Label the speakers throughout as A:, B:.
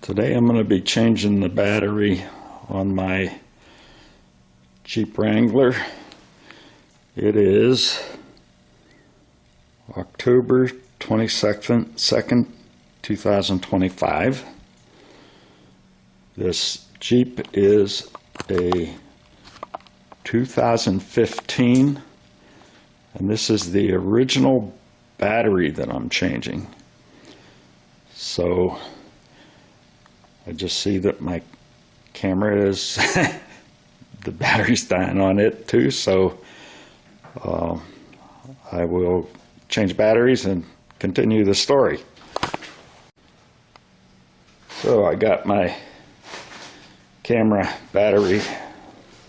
A: Today I'm going to be changing the battery on my Jeep Wrangler. It is October 22nd, 2025. This Jeep is a 2015, and this is the original battery that I'm changing. So I just see that my camera is, the battery's dying on it too, so I will change batteries and continue the story. So I got my camera battery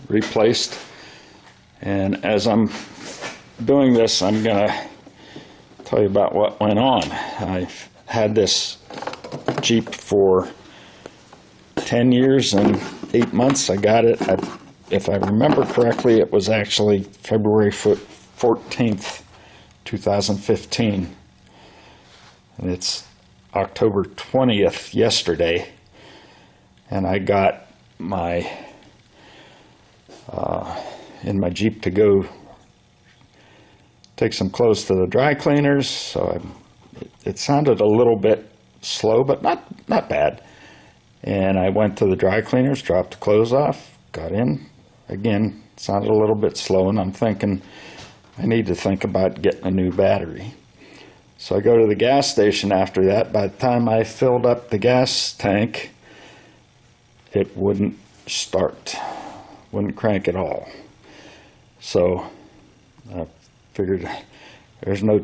A: replaced, and as I'm doing this, I'm gonna tell you about what went on. I've had this Jeep for 10 years and 8 months. I got it, if I remember correctly, it was actually February 14th, 2015. And it's October 20th, yesterday. And I got my, in my Jeep to go take some clothes to the dry cleaners. So it sounded a little bit slow, but not bad. And I went to the dry cleaners, dropped the clothes off, got in. Again, sounded a little bit slow, and I'm thinking I need to think about getting a new battery. So I go to the gas station after that. By the time I filled up the gas tank, it wouldn't start, wouldn't crank at all. So I figured there's no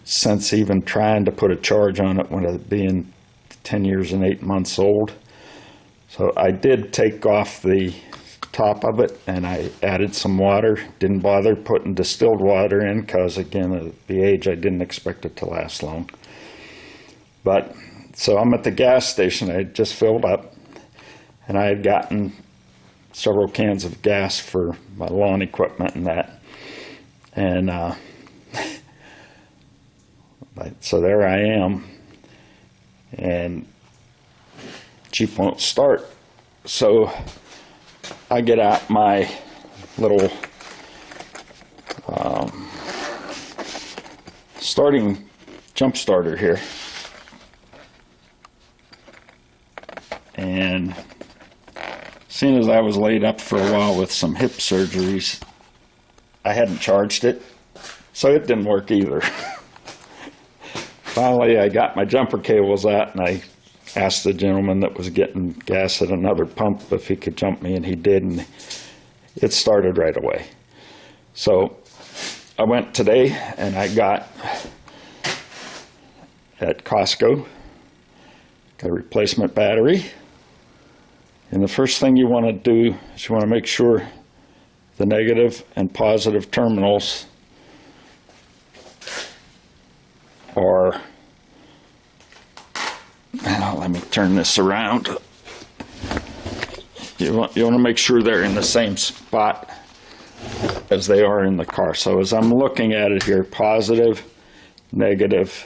A: sense even trying to put a charge on it when it being 10 years and 8 months old. So I did take off the top of it and I added some water. Didn't bother putting distilled water in because, again, at the age, I didn't expect it to last long. But so I'm at the gas station. I had just filled up, and I had gotten several cans of gas for my lawn equipment and that. And so there I am, and Jeep won't start. So I get out my little starting jump starter here, and seeing as I was laid up for a while with some hip surgeries, I hadn't charged it, so it didn't work either. Finally, I got my jumper cables out, and I asked the gentleman that was getting gas at another pump if he could jump me, and he did, and it started right away. So I went today and I got at Costco, got a replacement battery. And the first thing you want to do is you want to make sure the negative and positive terminals are, let me turn this around. You want to make sure they're in the same spot as they are in the car. So as I'm looking at it here, positive, negative,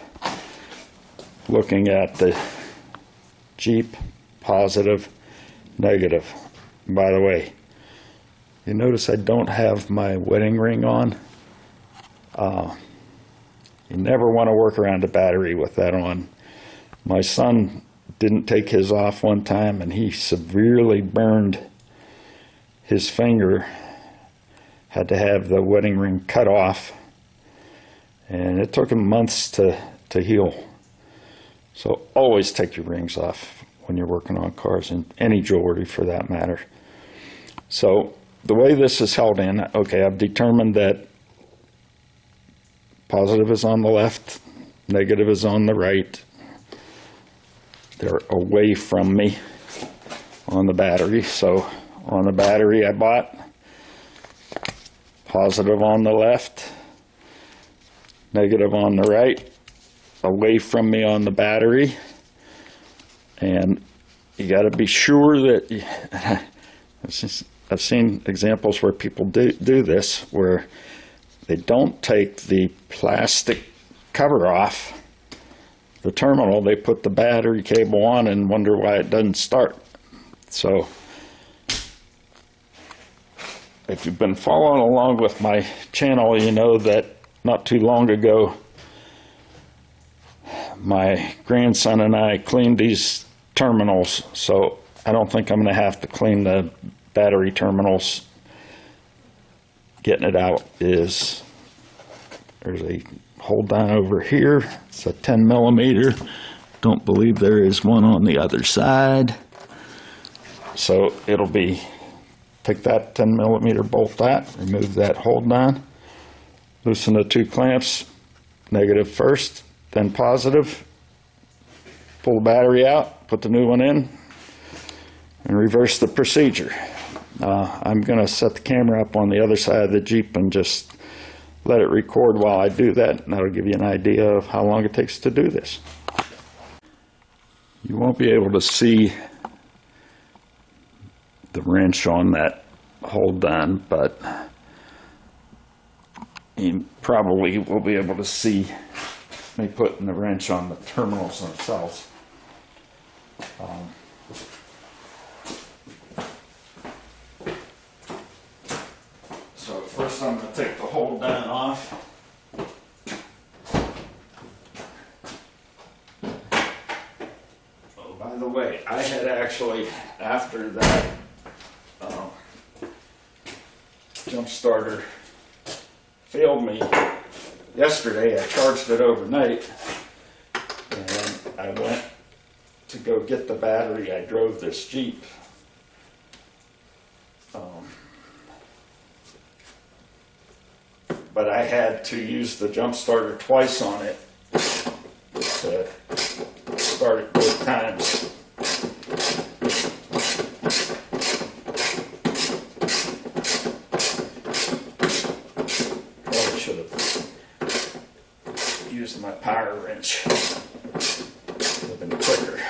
A: looking at the Jeep, positive, negative. By the way, you notice I don't have my wedding ring on. You never want to work around a battery with that on. My son didn't take his off one time, and he severely burned his finger. Had to have the wedding ring cut off, and it took him months to heal. So always take your rings off when you're working on cars, and any jewelry for that matter. So the way this is held in, okay, I've determined that positive is on the left, negative is on the right. They're away from me on the battery. So on the battery I bought, positive on the left, negative on the right, away from me on the battery. And you got to be sure that, I've seen examples where people do this, where they don't take the plastic cover off the terminal, they put the battery cable on and wonder why it doesn't start. So if you've been following along with my channel, you know that not too long ago, my grandson and I cleaned these terminals, so I don't think I'm going to have to clean the battery terminals. Getting it out is, there's a hole down over here. It's a 10 millimeter. Don't believe there is one on the other side. So it'll be, take that 10 millimeter bolt out, remove that hold down, loosen the two clamps, negative first, then positive, pull the battery out, put the new one in, and reverse the procedure. I'm going to set the camera up on the other side of the Jeep and just let it record while I do that, and that'll give you an idea of how long it takes to do this. You won't be able to see the wrench on that hold down, but you probably will be able to see me putting the wrench on the terminals themselves. So first I'm going to take the hold down off. Oh, by the way, I had actually, after that jump starter failed me yesterday, I charged it overnight, and I went to go get the battery. I drove this Jeep. But I had to use the jump starter twice on it to start it both times. Probably should have used my power wrench. Would have been quicker.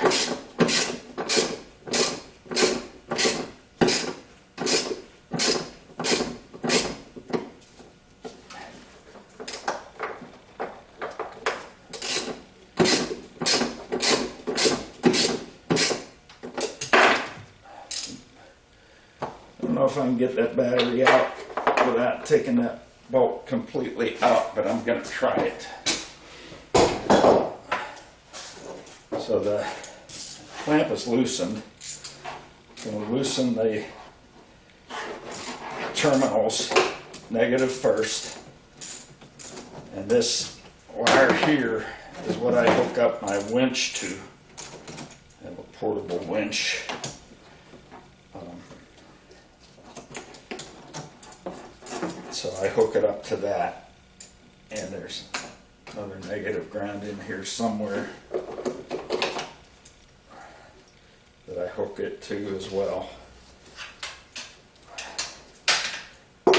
A: I don't know if I can get that battery out without taking that bolt completely out, but I'm going to try it. So the clamp is loosened. I'm going to loosen the terminals, negative first, and this wire here is what I hook up my winch to. I have a portable winch. So I hook it up to that, and there's another negative ground in here somewhere that I hook it to as well. It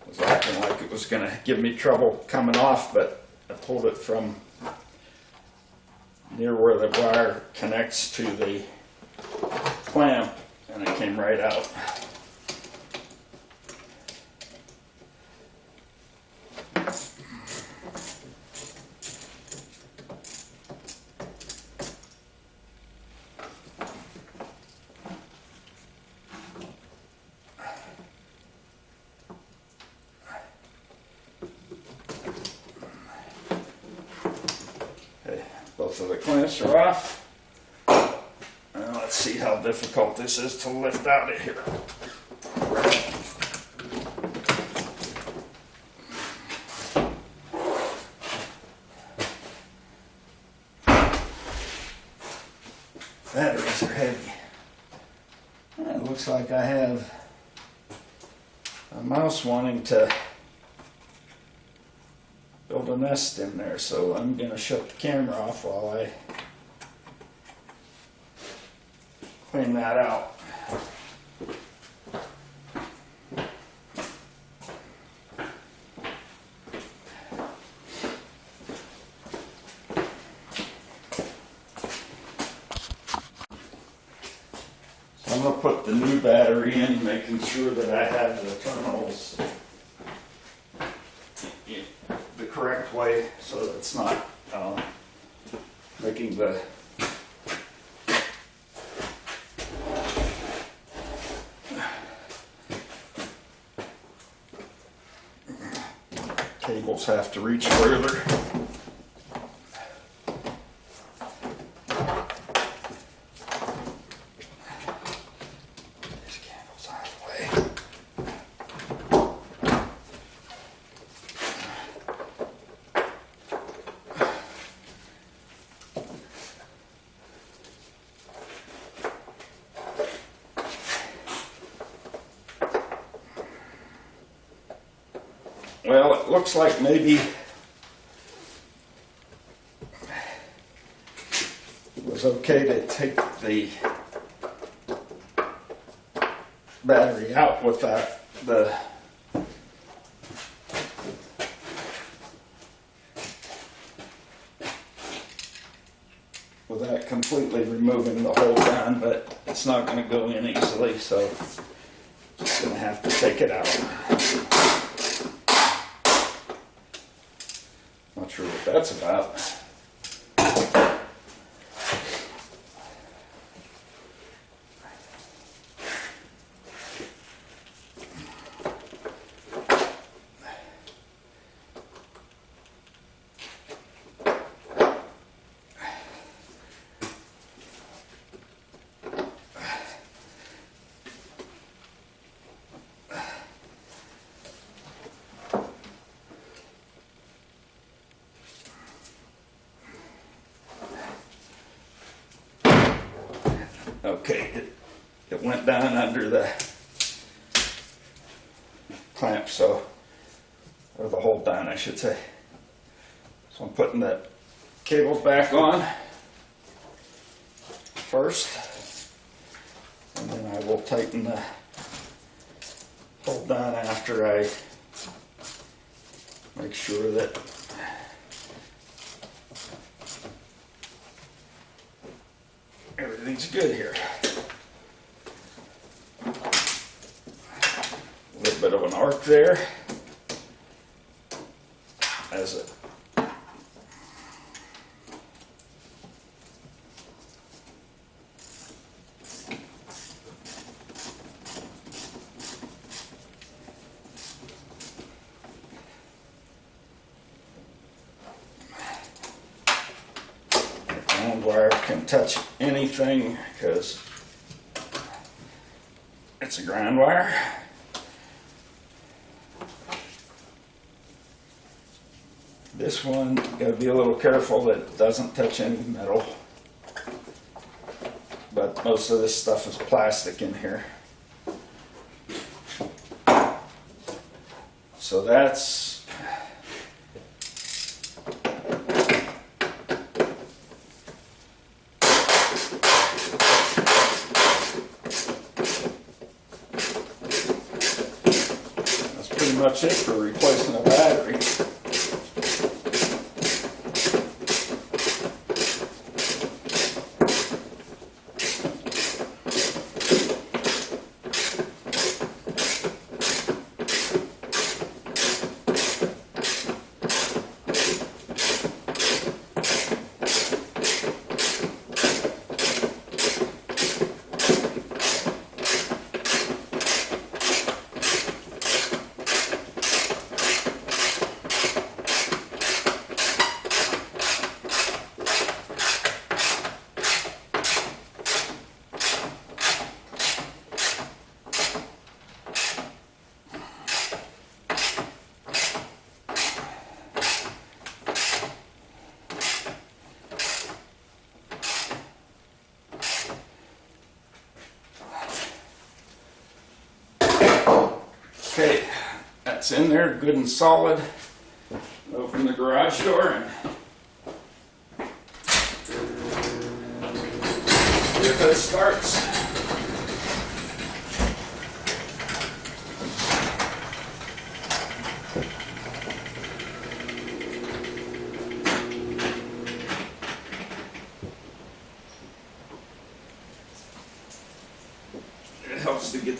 A: was acting like it was going to give me trouble coming off, but I pulled it from near where the wire connects to the clamp, and it came right out. Both of the clamps are off. Now let's see how difficult this is to lift out of here. Batteries are heavy. It looks like I have a mouse wanting to build a nest in there, so I'm going to shut the camera off while I clean that out. So I'm going to put the new battery in, making sure that I have the terminals the correct way so that it's not making the cables have to reach further. These candles out of the way. Well, it looks like maybe it was okay to take the battery out without without completely removing the whole gun, but it's not going to go in easily, so just going to have to take it out. Not sure what that's about. Okay, it went down under the clamp, so, or the hold down, I should say. So I'm putting the cables back on first, and then I will tighten the hold down after I make sure that everything's good here. A little bit of an arc there as it ground wire can touch anything because it's a ground wire. This one, got to be a little careful that it doesn't touch any metal. But most of this stuff is plastic in here. So that's pretty much it for replacing a battery. Okay, that's in there, good and solid. Open the garage door and see if it starts.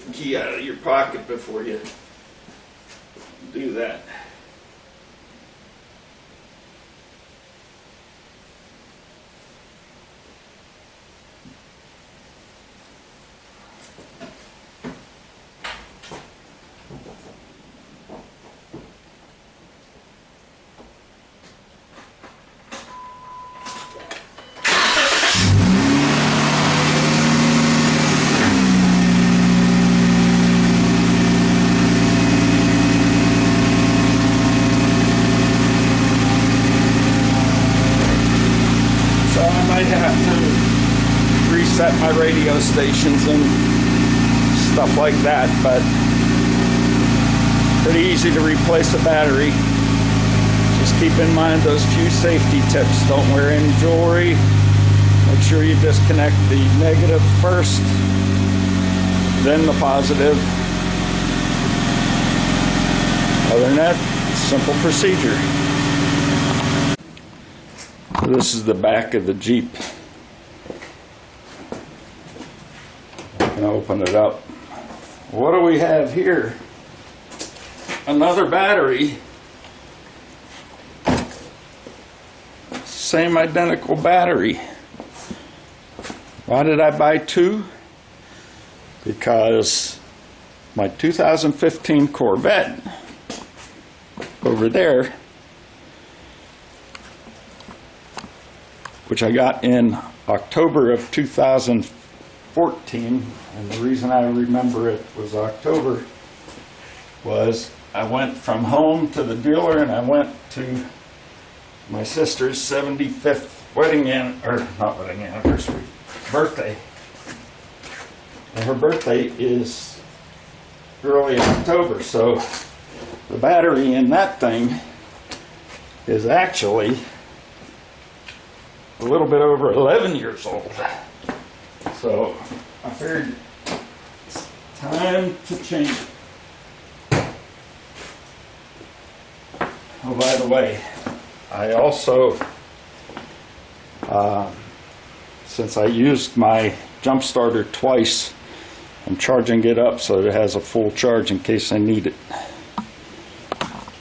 A: the key out of your pocket before you do that. Set my radio stations and stuff like that, but pretty easy to replace a battery. Just keep in mind those few safety tips. Don't wear any jewelry. Make sure you disconnect the negative first, then the positive. Other than that, simple procedure. This is the back of the Jeep. And open it up. What do we have here? Another battery. Same identical battery. Why did I buy two? Because my 2015 Corvette over there, which I got in October of 2014, and the reason I remember it was October was I went from home to the dealer and I went to my sister's 75th birthday. And her birthday is early in October, so the battery in that thing is actually a little bit over 11 years old. So I figured it's time to change it. Oh, by the way, I also, since I used my jump starter twice, I'm charging it up so that it has a full charge in case I need it.